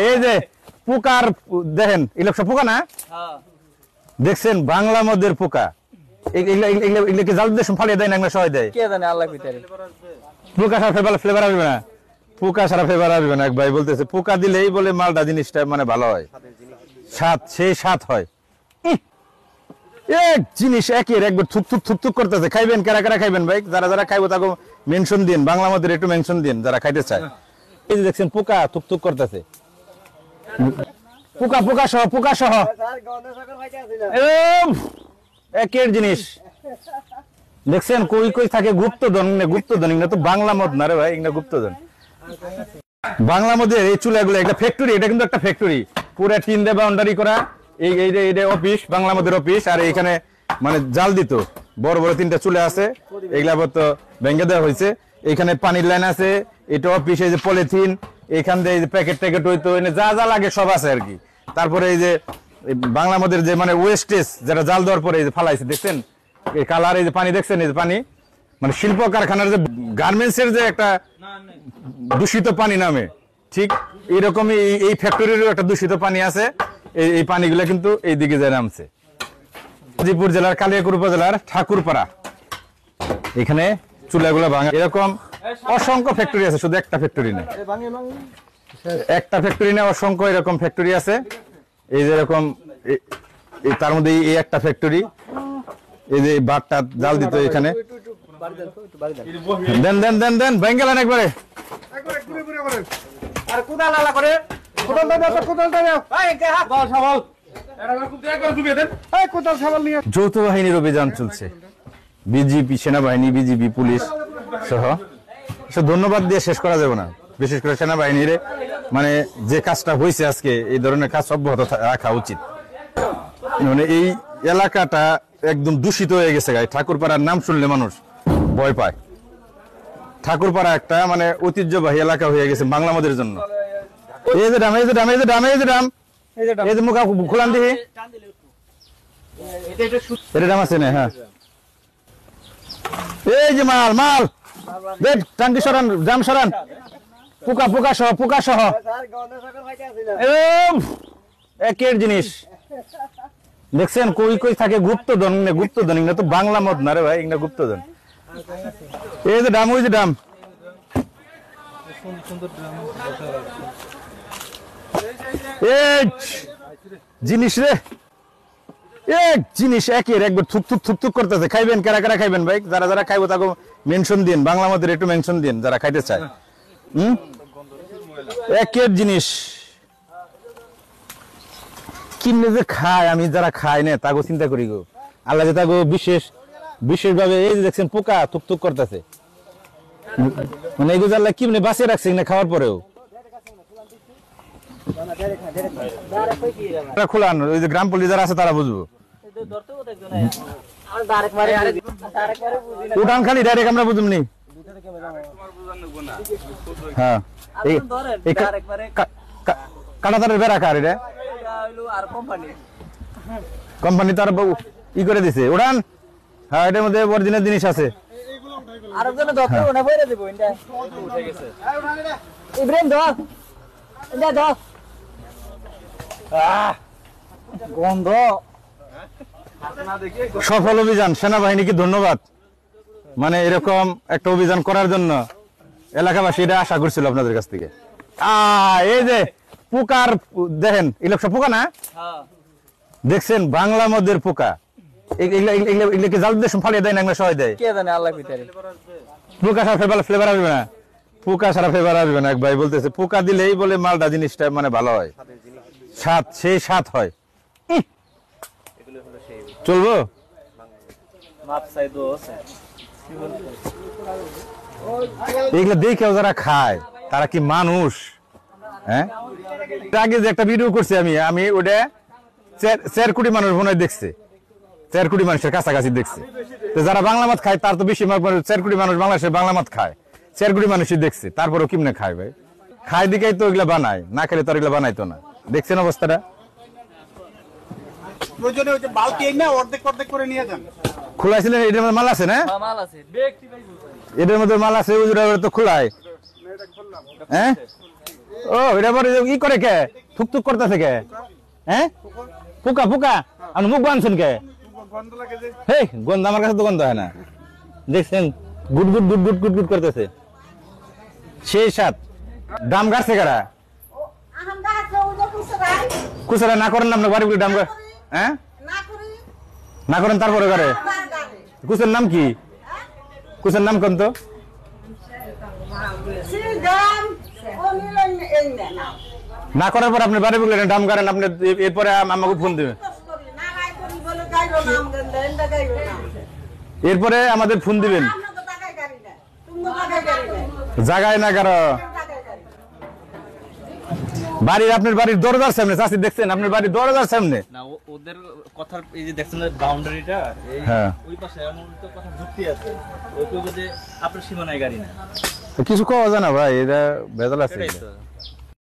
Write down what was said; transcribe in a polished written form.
এই যে পোকার দেখেন এগুলো সব পোকা না দেখছেন বাংলা মদের পোকা এগুলোকে জাল দিয়ে ফালিয়ে দেয় না সবাই দেয় পোকা সারা ফ্লেভার আসবে না পোকা সারা ফ্লেভার আসবে না এক ভাই বলতেছে পোকা দিলেই বলে মালটা জিনিসটা মানে ভালো হয় স্বাদ সেই স্বাদ হয় এক জিনিস একের একবার থুক থুক থুক থুক করতেছে খাইবেন কারা কারা খাইবেন ভাই যারা যারা খাইবো তাকে মেনশন দিন বাংলা মদের একটু মেনশন দিন যারা খাইতে চায় এই যে দেখছেন পোকা থুক থুক করতেছে পোকা পোকা সহ একের জিনিস দেখছেন কই কই থাকে গুপ্তধন না তো বাংলা মদ না রে ভাই এগুলো গুপ্তধন বাংলা মদের এই চুলাগুলো একটা ফ্যাক্টরি এটা কিন্তু একটা ফ্যাক্টরি পুরো টিন দিয়ে বাউন্ডারি করা এই অফিস বাংলা মদের অফিস আর এখানে মানে জাল দিত বড় বড় তিনটা চুলা আছে এগুলা তো ভেঙে দেওয়া হয়েছে এখানে পানির লাইন আছে এটা অফিস এই যে পলিথিন এখান দিয়ে প্যাকেট ট্যাকেট হইতো যা যা লাগে সব আছে আর কি তারপরে এই যে বাংলা মদের যে মানে ওয়েস্টেজ যেটা জাল দেওয়ার পরে এই যে ফালাইছে দেখছেন এই কালার এই যে পানি দেখছেন এই যে পানি মানে শিল্প কারখানার যে গার্মেন্টস এর যে একটা দূষিত পানি নামে ঠিক এইরকমই এই ফ্যাক্টরিরও একটা দূষিত পানি আছে এই পানিগুলো কিন্তু এই দিকে যায় নামছে গাজীপুর জেলার কালিয়াকৈর উপজেলার ঠাকুরপাড়া এখানে চুলাগুলো ভাঙা এরকম অসংখ্য ফ্যাক্টরি আছে শুধু একটা ফ্যাক্টরি না অসংখ্য এরকম ফ্যাক্টরি আছে এই যে এরকম তার মধ্যে এই একটা ফ্যাক্টরি এই যে বাটটা জাল দিত এখানে দেন দেন দেন দেন বেঙ্গলান একবারে আর কোদাল আলা করে কোদাল দাও কোদাল দাও এই কোদাল সাবাল যৌথ বাহিনীর অভিযান চলছে বিজিবি সেনাবাহিনী বিজিবি পুলিশ সহ ধন্যবাদ দিয়ে শেষ করা যাবে না বিশেষ করে সেনাবাহিনীর মানে যে কাজটা হয়েছে আজকে এই ধরনের কাজ অব্যাহত রাখা উচিত মানে এই এলাকাটা একদম দূষিত হয়ে গেছে গাই ঠাকুরপাড়ার নাম শুনলে মানুষ ভয় পায় ঠাকুরপাড়া একটা মানে ঐতিহ্যবাহী এলাকা হয়ে গেছে বাংলা মদের জন্য এই যে ডাম এই যে ডাম এই যে ডাম এই যে ডাম এই যে মুখা খোলান দিহি এটা ডাম আছে না হ্যাঁ এই যে মাল মাল দেখ টাঙ্কি সরান জাম সরান পোকা সহ একের জিনিস দেখছেন কই কই থাকে গুপ্তধন না তো বাংলা মদ না রে ভাই এগুলো গুপ্তধন এই যে ডাম ওই যে ডাম জিনিস রে এক জিনিস একের একবার থুক থুক থুক থুক করতেছে খাইবেন কারা কারা খাইবেন ভাই যারা যারা খাইবো তাকে মেনশন দিন বাংলা মদের একটু মেনশন দিন যারা খাইতে চায় একের জিনিস কিনলে যে খায় আমি যারা খাই না তাকে চিন্তা করি গো আল্লাহ যে তাকে বিশেষভাবে এই যে দেখছেন পোকা থুক থুক করতেছে মানে এই আল্লাহ কিমনে বাঁচিয়ে রাখছে না খাওয়ার পরেও খোলান ওই যে গ্রাম পুলিশ যারা আছে তারা বুঝবো উঠান খালি ডাইরেক্ট আমরা বুঝুমনি হ্যাঁ কাটাতারের বেড়া কার এটা কোম্পানি তার ই করে দিছে উড়ান হ্যাঁ এটার মধ্যে অরিজিনাল জিনিস আছে গন্ধ সফল অভিযান সেনাবাহিনীকে ধন্যবাদ মানে এরকম একটা অভিযান করার জন্য এলাকাবাসী এটা আশা করছিল আপনাদের কাছ থেকে এই যে পোকার দেখেন এগুলো সব পোকা না দেখছেন বাংলা মদের পোকা এগুলোকে জাল দিয়ে ফালিয়ে দেয় না সবাই দেয় পোকা সারা ফ্লেভার আসবে না পোকা সারা ফ্লেভার আসবে না এক ভাই বলতেছে পোকা দিলেই বলে মালটা জিনিসটা মানে ভালো হয় স্বাদ সেই স্বাদ হয় চলবো এগুলো দেখেও যারা খায় তারা কি মানুষ হ্যাঁ আগে যে একটা ভিডিও করছি আমি ওটা 4 কোটি মানুষ মনে হয় দেখছে 4 কোটি মানুষের কাছাকাছি দেখছে তো যারা বাংলা মাছ খায় তার তো বেশি 4 কোটি মানুষ বাংলাদেশে বাংলা মাছ খায় 4 কোটি মানুষই দেখছে তারপরেও কেমনে খায় ভাই খায় দিকেই তো এগুলা বানায় না খেলে তো এগুলা বানাইতো না দেখছেন অবস্থাটা খোলাইছিলেন এটার মধ্যে মাল আছে না এটার মধ্যে মাল আছে তো খোলায় হ্যাঁ ও এটা পরে ই করে কে থুক থুক করতেছে কে হ্যাঁ পোকা পোকা আপনি মুখ বানছেন কে হে গন্ধ আমার কাছে তো গন্ধ হয় না দেখছেন good good good good good good করতেছে সেই সাত দাম গাড়ছে কারা কুসারা না করেন আপনার বাড়িগুলি দাম হ্যাঁ না করেন তারপরে করে কুসের নাম কি কুসের নাম কোন তো না করার পর আপনি বাড়ি বুঝলেন দাম করেন আপনি এরপরে আমাকে ফোন দিবেন এরপরে আমাদের ফোন দিবেন জায়গায় না কারো বাড়ির আপনার বাড়ির দরজার সামনে চাষি দেখছেন আপনার বাড়ির দরজার সামনে না ওদের কথার এই যে দেখছেন বাউন্ডারিটা হ্যাঁ ওই পাশে এমন তো কথা যুক্তি আছে ওই যে আপনার সীমানায় গাড়ি না কিছু কওয়া যায় না ভাই এটা ভেজাল আছে সেটাই তো